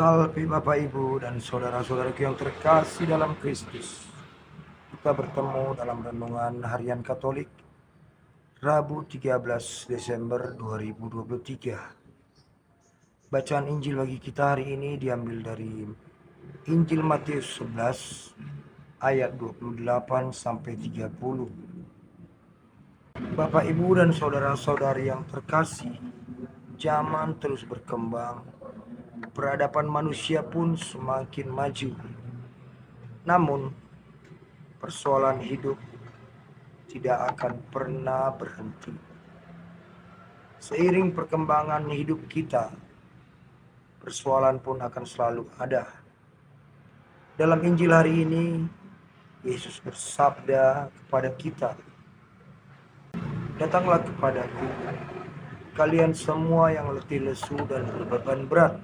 Salve Bapak Ibu dan saudara-saudaraku yang terkasih dalam Kristus. Kita bertemu dalam renungan harian Katolik Rabu 13 Desember 2023. Bacaan Injil bagi kita hari ini diambil dari Injil Matius 11 ayat 28 sampai 30. Bapak Ibu dan saudara-saudari yang terkasih, zaman terus berkembang. Peradaban manusia pun semakin maju. Namun, persoalan hidup tidak akan pernah berhenti. Seiring perkembangan hidup kita, persoalan pun akan selalu ada. Dalam Injil hari ini, Yesus bersabda kepada kita, "Datanglah kepadaku, kalian semua yang letih lesu dan berbeban berat.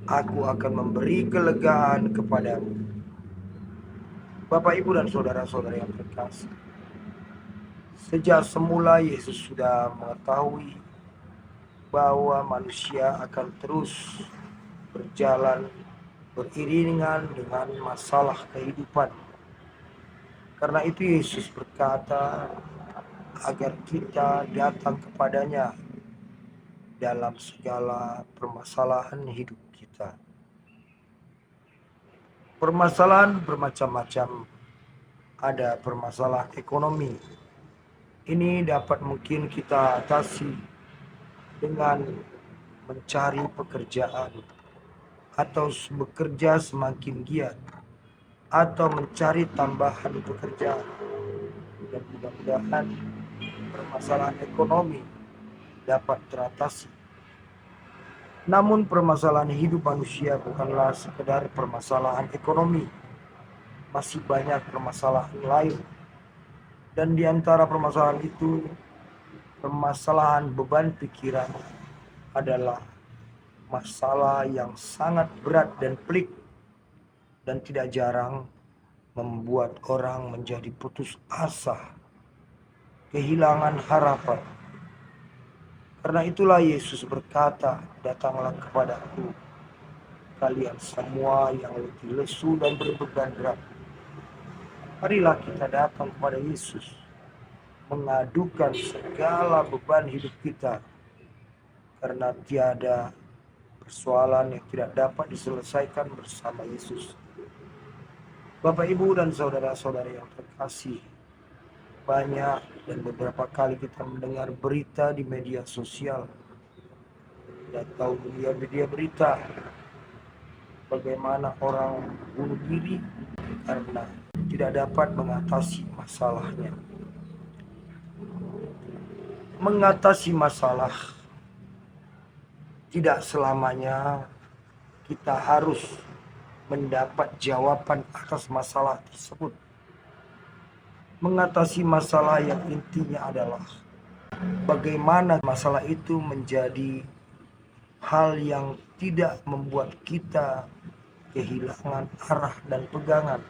Aku akan memberi kelegaan kepadamu." Bapak, Ibu, dan saudara-saudara yang terkasih, sejak semula Yesus sudah mengetahui bahwa manusia akan terus berjalan beriringan dengan masalah kehidupan. Karena itu Yesus berkata agar kita datang kepadanya dalam segala permasalahan hidup kita. Permasalahan bermacam-macam. Ada permasalahan ekonomi. Ini dapat mungkin kita atasi dengan mencari pekerjaan, atau bekerja semakin giat, atau mencari tambahan pekerjaan. Dan mudah-mudahan permasalahan ekonomi dapat teratasi. Namun permasalahan hidup manusia bukanlah sekedar permasalahan ekonomi. Masih banyak permasalahan lain. Dan di antara permasalahan itu, permasalahan beban pikiran adalah masalah yang sangat berat dan pelik, dan tidak jarang membuat orang menjadi putus asa, kehilangan harapan. Karena itulah Yesus berkata, "Datanglah kepadaku, kalian semua yang letih lesu dan berbeban berat." Marilah kita datang kepada Yesus, mengadukan segala beban hidup kita, karena tiada persoalan yang tidak dapat diselesaikan bersama Yesus. Bapak, Ibu, dan saudara-saudari yang terkasih, banyak dan beberapa kali kita mendengar berita di media sosial atau media berita bagaimana orang bunuh diri karena tidak dapat mengatasi masalahnya. Mengatasi masalah tidak selamanya kita harus mendapat jawaban atas masalah tersebut. Mengatasi masalah yang intinya adalah bagaimana masalah itu menjadi hal yang tidak membuat kita kehilangan arah dan pegangan.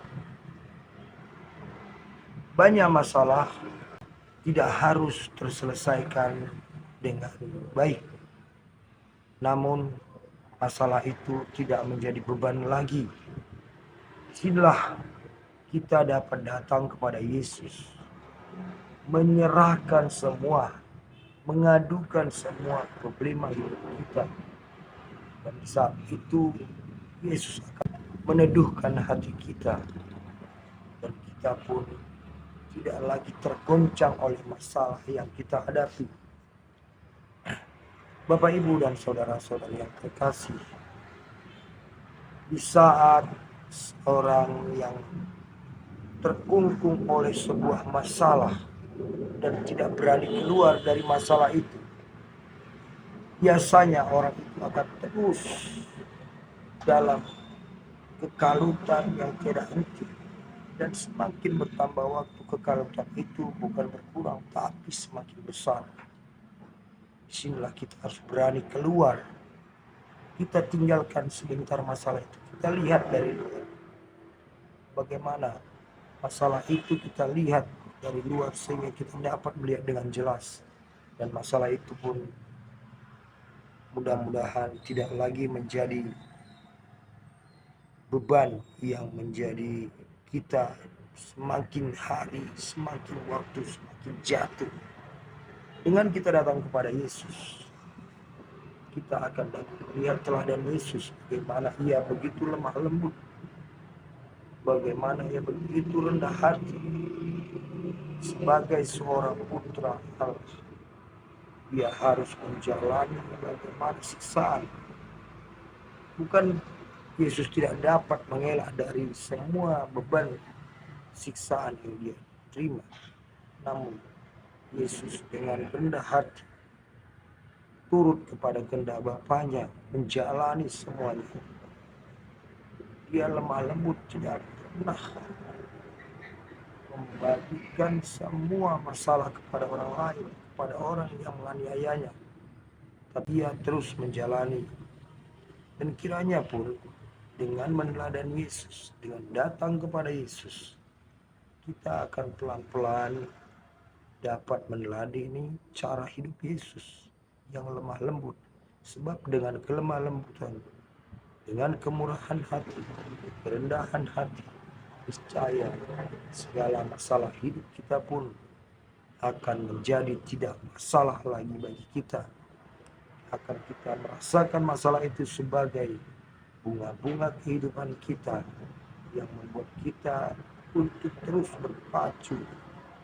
Banyak masalah tidak harus terselesaikan dengan baik, namun masalah itu tidak menjadi beban lagi. Disinilah kita dapat datang kepada Yesus, menyerahkan semua, mengadukan semua problema hidup kita. Dan saat itu Yesus akan meneduhkan hati kita, dan kita pun tidak lagi tergoncang oleh masalah yang kita hadapi. Bapak, Ibu, dan saudara-saudari yang terkasih, di saat orang yang terkungkung oleh sebuah masalah dan tidak berani keluar dari masalah itu, biasanya orang itu akan terus dalam kekalutan yang tidak henti, dan semakin bertambah waktu kekalutan itu bukan berkurang tapi semakin besar. Disinilah kita harus berani keluar. Kita tinggalkan sebentar masalah itu. Kita lihat dari luar. Bagaimana masalah itu kita lihat dari luar sehingga kita dapat melihat dengan jelas. Dan masalah itu pun mudah-mudahan tidak lagi menjadi beban yang menjadi kita semakin hari, semakin waktu, semakin jatuh. Dengan kita datang kepada Yesus, kita akan dapat melihat teladan Yesus, bagaimana ia begitu lemah lembut, bagaimana ia begitu rendah hati sebagai seorang putra Allah. Dia harus menjalani bagaimana siksaan. Bukan Yesus tidak dapat mengelak dari semua beban siksaan yang dia terima, namun Yesus dengan rendah hati turut kepada kehendak Bapanya, menjalani semuanya. Dia lemah lembut, tidak pernah membagikan semua masalah kepada orang lain, kepada orang yang menganiayanya, tapi ia terus menjalani. Dan kiranya pun dengan meneladani Yesus, dengan datang kepada Yesus, kita akan pelan-pelan dapat meneladani cara hidup Yesus yang lemah lembut. Sebab dengan kelemah lembutan, dengan kemurahan hati, kerendahan hati, niscaya segala masalah hidup kita pun akan menjadi tidak masalah lagi bagi kita. Akan kita merasakan masalah itu sebagai bunga-bunga kehidupan kita yang membuat kita untuk terus berpacu,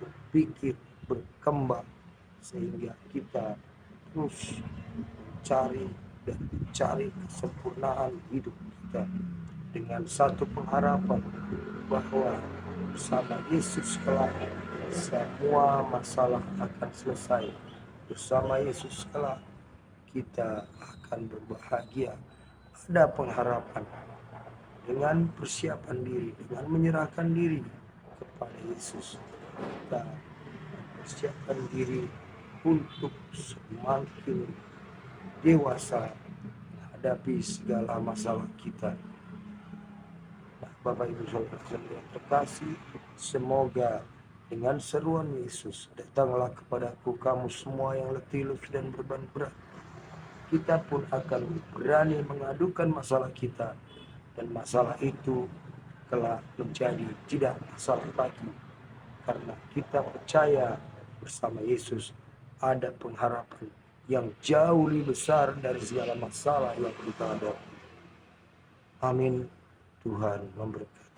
berpikir, berkembang, sehingga kita terus mencari kesempurnaan hidup kita dengan satu pengharapan bahwa bersama Yesus kelak semua masalah akan selesai. Bersama Yesus kelak kita akan berbahagia. Ada pengharapan dengan persiapan diri, dengan menyerahkan diri kepada Yesus. Kita persiapkan diri untuk semakin dewasa menghadapi segala masalah kita. Nah, Bapak Ibu Saudara yang terkasih, semoga dengan seruan Yesus, datanglah kepadaku kamu semua yang letih lesu dan beban berat. Kita pun akan berani mengadukan masalah kita, dan masalah itu kelak menjadi tidak masalah lagi, karena kita percaya bersama Yesus ada pengharapan yang jauh lebih besar dari segala masalah yang kita hadapi. Amin. Tuhan memberkati.